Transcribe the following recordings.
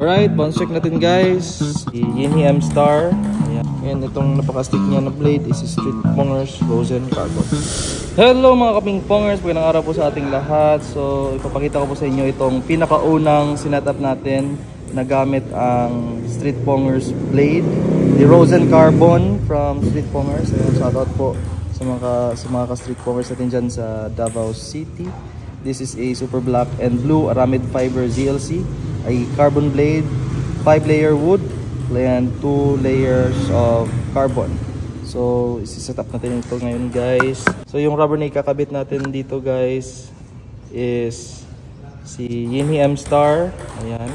Alright, bounce check natin guys. Si Yinhi M Star. Ayan. And itong napaka-stick niya na blade is si Street Pongers Rosen Carbon. Hello mga kaping-pongers, magandang araw po sa ating lahat. So ipapakita ko po sa inyo itong pinakaunang sinetup natin na gamit ang Street Pongers blade, the Rosen Carbon from Street Pongers. Ayan, shoutout po sa mga ka-Street Pongers natin dyan sa Davao City. This is a super black and blue aramid fiber ZLC, a carbon blade, 5-layer wood, and 2 layers of carbon. So isi-set up natin ito ngayon guys. So yung rubber na ikakabit natin dito guys is si Yinhi M Star. Ayan.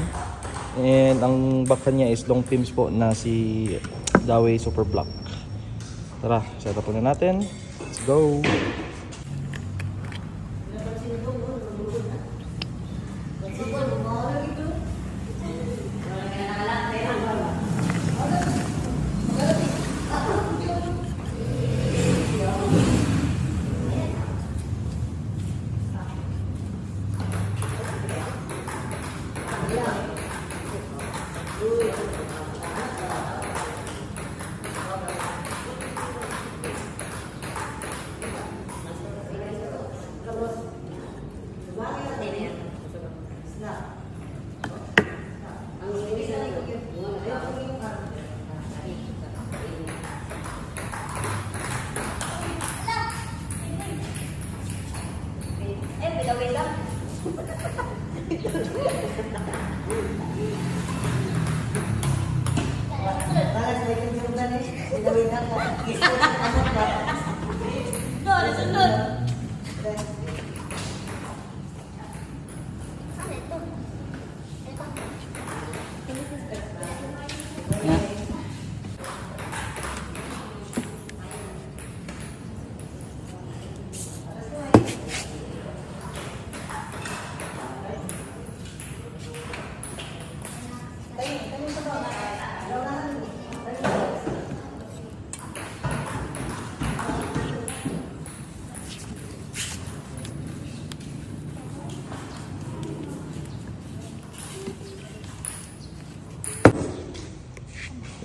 And ang baka niya is long films po na si Dawei Super Black. Tara, set up na natin. Let's go!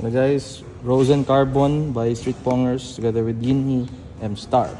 So guys, Rosen Carbon by Street Pongers together with Yinhi M Star.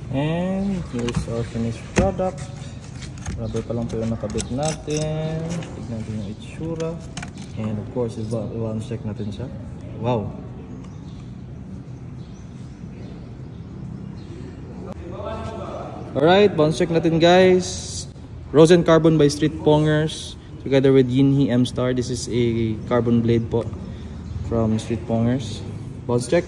And here's our finished product. Rubber pa lang po yung nakabit natin. Tignan natin yung itsura. And of course, i-bounce check natin siya. Wow! Alright, bounce check natin guys. Rosen Carbon by Street Pongers together with Yinhi M Star. This is a carbon blade po from Street Pongers. Bounce check.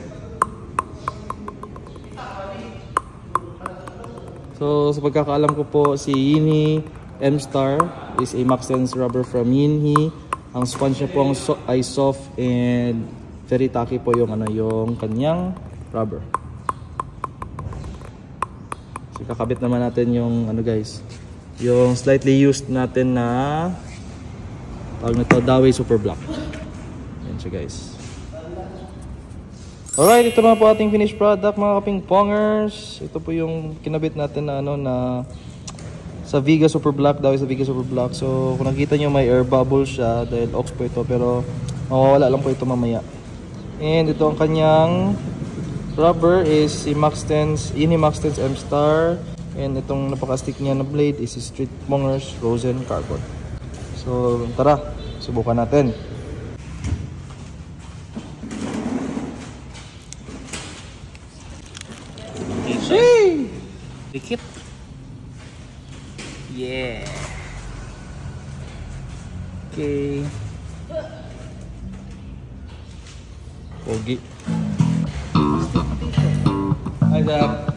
So sa pagkakaalam ko po, si Yinhi M Star is a Maxtense rubber from Yinhi. Ang sponge niya po ay soft and very tacky po yung kanyang rubber. So kakabit naman natin yung guys, yung slightly used natin na tawag na to Dawei Super Black. Yan siya guys. Alright, ito na po ating finished product mga kaping-pongers. Ito po yung kinabit natin na na sa Viga Super Black, Dawei sa Viga Super Black. So kung nakita nyo may air bubble siya dahil ox po ito, pero mawawala lang po ito mamaya. And ito ang kanyang rubber is si Yinhi Maxtense M Star. And itong napaka-stick niya na blade is si Street Pongers Rosen Carbon. So tara, subukan natin. Dikit. Yeah. Okay. Pogi. Hi, Zach.